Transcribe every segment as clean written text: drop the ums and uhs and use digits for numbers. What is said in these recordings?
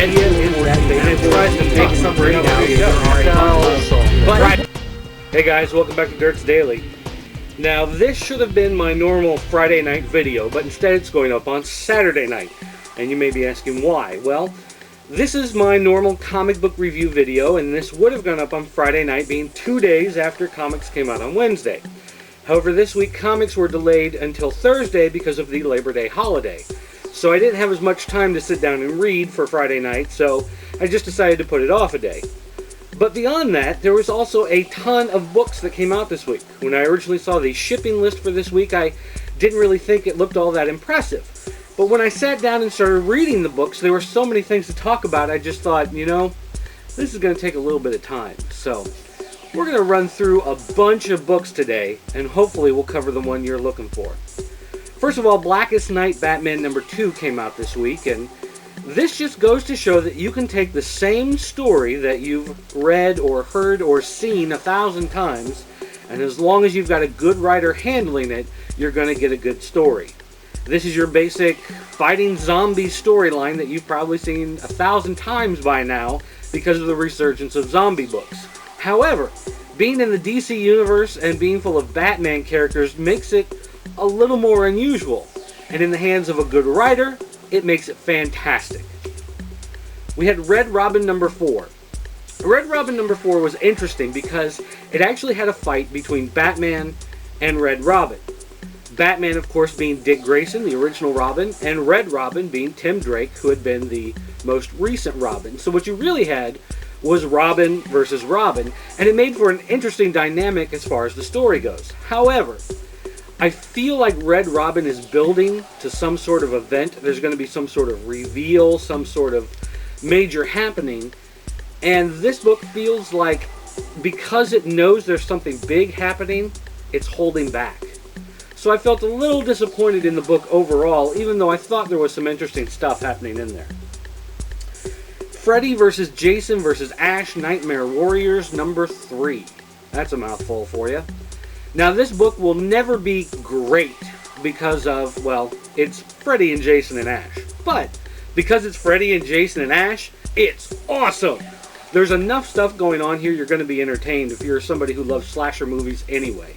media is that they tries to make something out. But hey guys, welcome back to Dirt's Daily. Now this should have been my normal Friday night video, but instead it's going up on Saturday night. And you may be asking why. Well, this is my normal comic book review video, and this would have gone up on Friday night, being 2 days after comics came out on Wednesday. However, this week comics were delayed until Thursday because of the Labor Day holiday. So I didn't have as much time to sit down and read for Friday night, so I just decided to put it off a day. But beyond that, there was also a ton of books that came out this week. When I originally saw the shipping list for this week, I didn't really think it looked all that impressive. But when I sat down and started reading the books, there were so many things to talk about, I just thought, you know, this is going to take a little bit of time. So we're going to run through a bunch of books today, and hopefully we'll cover the one you're looking for. First of all, Blackest Night Batman #2 came out this week, and this just goes to show that you can take the same story that you've read or heard or seen 1,000 times, and as long as you've got a good writer handling it, you're going to get a good story. This is your basic fighting zombies storyline that you've probably seen 1,000 times by now because of the resurgence of zombie books. However, being in the DC universe and being full of Batman characters makes it a little more unusual, and in the hands of a good writer, it makes it fantastic. We had Red Robin #4. Red Robin #4 was interesting because it actually had a fight between Batman and Red Robin. Batman, of course, being Dick Grayson, the original Robin, and Red Robin being Tim Drake, who had been the most recent Robin. So what you really had was Robin versus Robin, and it made for an interesting dynamic as far as the story goes. However, I feel like Red Robin is building to some sort of event. There's going to be some sort of reveal, some sort of major happening, and this book feels like because it knows there's something big happening, it's holding back. So I felt a little disappointed in the book overall, even though I thought there was some interesting stuff happening in there. Freddy vs. Jason vs. Ash Nightmare Warriors #3. That's a mouthful for you. Now this book will never be great because of, well, it's Freddy and Jason and Ash. But because it's Freddy and Jason and Ash, it's awesome! There's enough stuff going on here, you're going to be entertained if you're somebody who loves slasher movies anyway.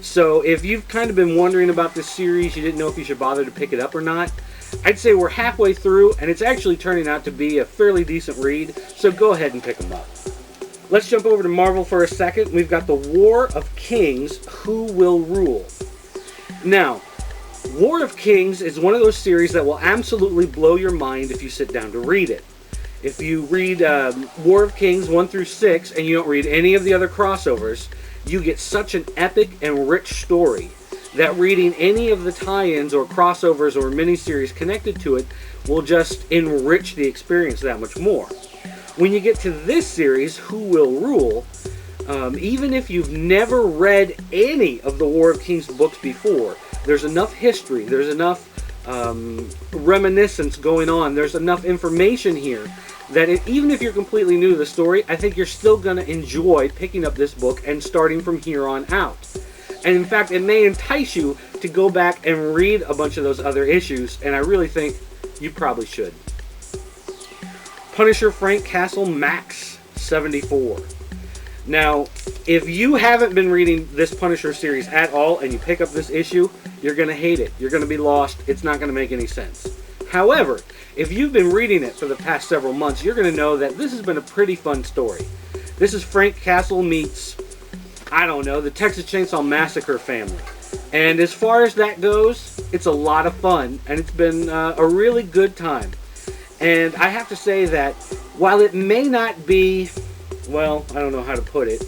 So if you've kind of been wondering about this series, you didn't know if you should bother to pick it up or not, I'd say we're halfway through, and it's actually turning out to be a fairly decent read, so go ahead and pick them up. Let's jump over to Marvel for a second. We've got the War of Kings, Who Will Rule? Now, War of Kings is one of those series that will absolutely blow your mind if you sit down to read it. If you read War of Kings 1 through 6 and you don't read any of the other crossovers, you get such an epic and rich story that reading any of the tie-ins or crossovers or miniseries connected to it will just enrich the experience that much more. When you get to this series, Who Will Rule, even if you've never read any of the War of Kings books before, there's enough history, there's enough reminiscence going on, there's enough information here that even if you're completely new to the story, I think you're still going to enjoy picking up this book and starting from here on out. And in fact, it may entice you to go back and read a bunch of those other issues, and I really think you probably should. Punisher Frank Castle Max 74. Now, if you haven't been reading this Punisher series at all and you pick up this issue, you're going to hate it. You're going to be lost. It's not going to make any sense. However, if you've been reading it for the past several months, you're going to know that this has been a pretty fun story. This is Frank Castle meets, I don't know, the Texas Chainsaw Massacre family. And as far as that goes, it's a lot of fun, and it's been a really good time. And I have to say that while it may not be, well, I don't know how to put it,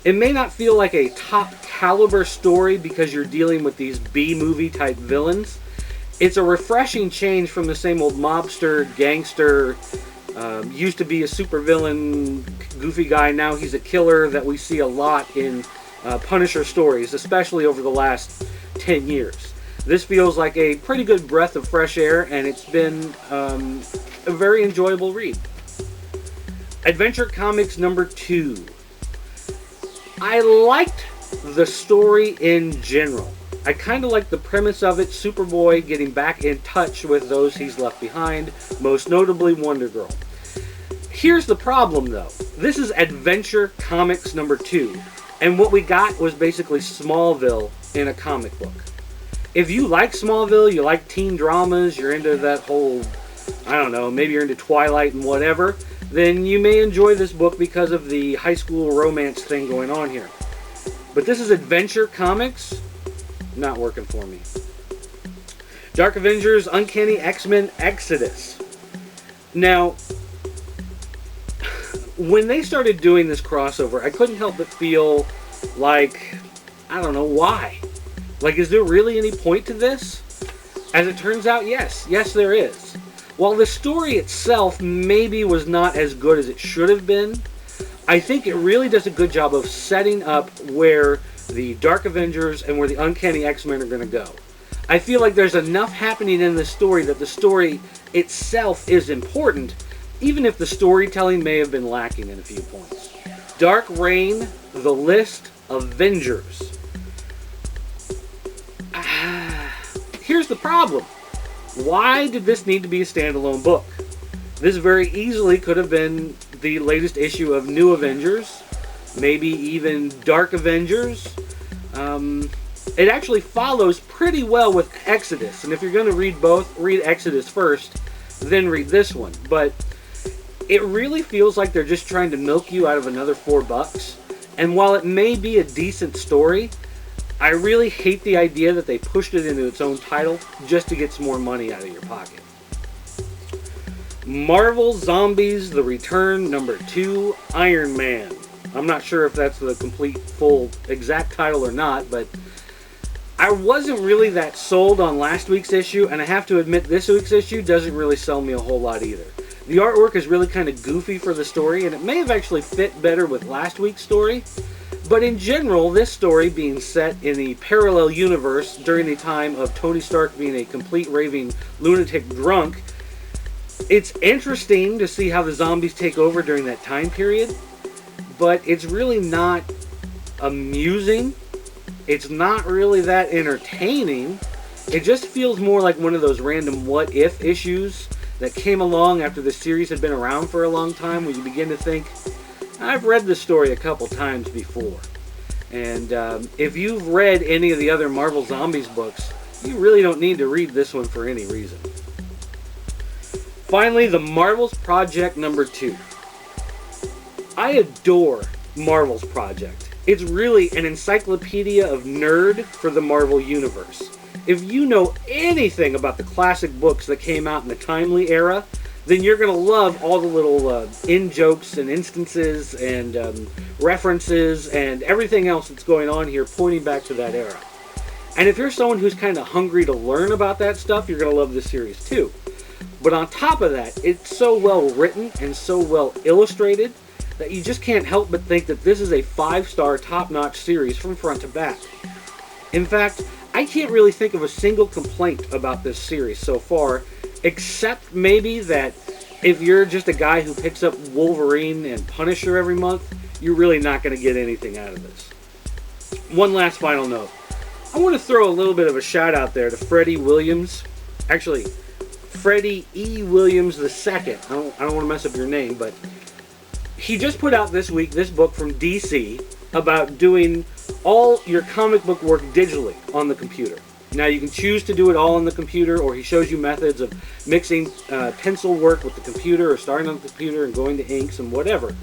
it may not feel like a top caliber story because you're dealing with these B-movie type villains, it's a refreshing change from the same old mobster, gangster, used to be a supervillain, goofy guy, now he's a killer that we see a lot in Punisher stories, especially over the last 10 years. This feels like a pretty good breath of fresh air, and it's been a very enjoyable read. Adventure Comics #2. I liked the story in general. I kind of like the premise of it, Superboy getting back in touch with those he's left behind, most notably Wonder Girl. Here's the problem though. This is Adventure Comics number 2, and what we got was basically Smallville in a comic book. If you like Smallville, you like teen dramas, you're into that whole, I don't know, maybe you're into Twilight and whatever, then you may enjoy this book because of the high school romance thing going on here. But this is Adventure Comics, not working for me. Dark Avengers, Uncanny X-Men, Exodus. Now, when they started doing this crossover, I couldn't help but feel like, I don't know why. Like, is there really any point to this? As it turns out, yes. Yes, there is. While the story itself maybe was not as good as it should have been, I think it really does a good job of setting up where the Dark Avengers and where the Uncanny X-Men are going to go. I feel like there's enough happening in this story that the story itself is important, even if the storytelling may have been lacking in a few points. Dark Reign, The List, Avengers. Here's the problem. Why did this need to be a standalone book? This very easily could have been the latest issue of New Avengers, maybe even Dark Avengers. It actually follows pretty well with Exodus, and if you're going to read both, read Exodus first, then read this one. But it really feels like they're just trying to milk you out of another $4, and while it may be a decent story, I really hate the idea that they pushed it into its own title just to get some more money out of your pocket. Marvel Zombies, The Return, number 2, Iron Man. I'm not sure if that's the complete, full, exact title or not, but I wasn't really that sold on last week's issue, and I have to admit this week's issue doesn't really sell me a whole lot either. The artwork is really kind of goofy for the story, and it may have actually fit better with last week's story. But in general, this story being set in the parallel universe during the time of Tony Stark being a complete raving lunatic drunk, it's interesting to see how the zombies take over during that time period, but it's really not amusing. It's not really that entertaining. It just feels more like one of those random what-if issues that came along after the series had been around for a long time, where you begin to think, I've read this story a couple times before. And if you've read any of the other Marvel Zombies books, you really don't need to read this one for any reason. Finally, the Marvel's Project number 2. I adore Marvel's Project. It's really an encyclopedia of nerd for the Marvel Universe. If you know anything about the classic books that came out in the Timely era, then you're going to love all the little in-jokes and instances and references and everything else that's going on here pointing back to that era. And if you're someone who's kind of hungry to learn about that stuff, you're going to love this series too. But on top of that, it's so well written and so well illustrated that you just can't help but think that this is a 5-star top-notch series from front to back. In fact, I can't really think of a single complaint about this series so far, except maybe that if you're just a guy who picks up Wolverine and Punisher every month, you're really not going to get anything out of this. One last final note. I want to throw a little bit of a shout out there to Freddie Williams. Actually, Freddie E. Williams II. I don't want to mess up your name, but he just put out this week this book from DC about doing all your comic book work digitally on the computer. Now, you can choose to do it all on the computer, or he shows you methods of mixing pencil work with the computer, or starting on the computer and going to inks and whatever.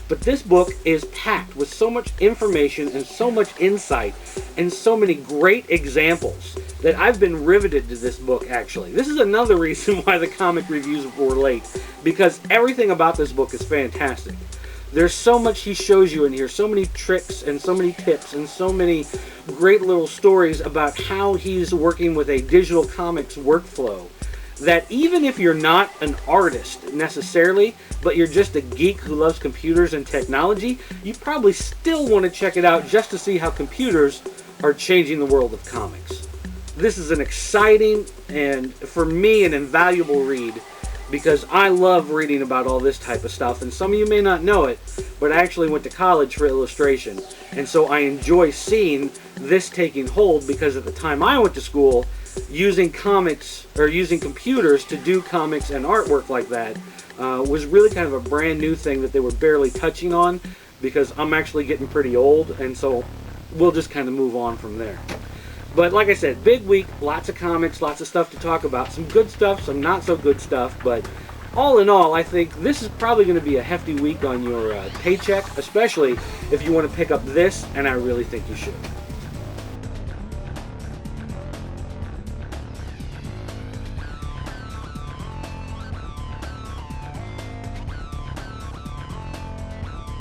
But this book is packed with so much information and so much insight and so many great examples that I've been riveted to this book, actually. This is another reason why the comic reviews were late, because everything about this book is fantastic. There's so much he shows you in here, so many tricks and so many tips and so many great little stories about how he's working with a digital comics workflow, that even if you're not an artist necessarily, but you're just a geek who loves computers and technology, you probably still want to check it out just to see how computers are changing the world of comics. This is an exciting and, for me, an invaluable read because I love reading about all this type of stuff, and some of you may not know it, but I actually went to college for illustration, and so I enjoy seeing this taking hold, because at the time I went to school, using comics, or using computers to do comics and artwork like that, was really kind of a brand new thing that they were barely touching on, because I'm actually getting pretty old, and so we'll just kind of move on from there. But like I said, big week, lots of comics, lots of stuff to talk about, some good stuff, some not so good stuff, but all in all, I think this is probably going to be a hefty week on your paycheck, especially if you want to pick up this, and I really think you should.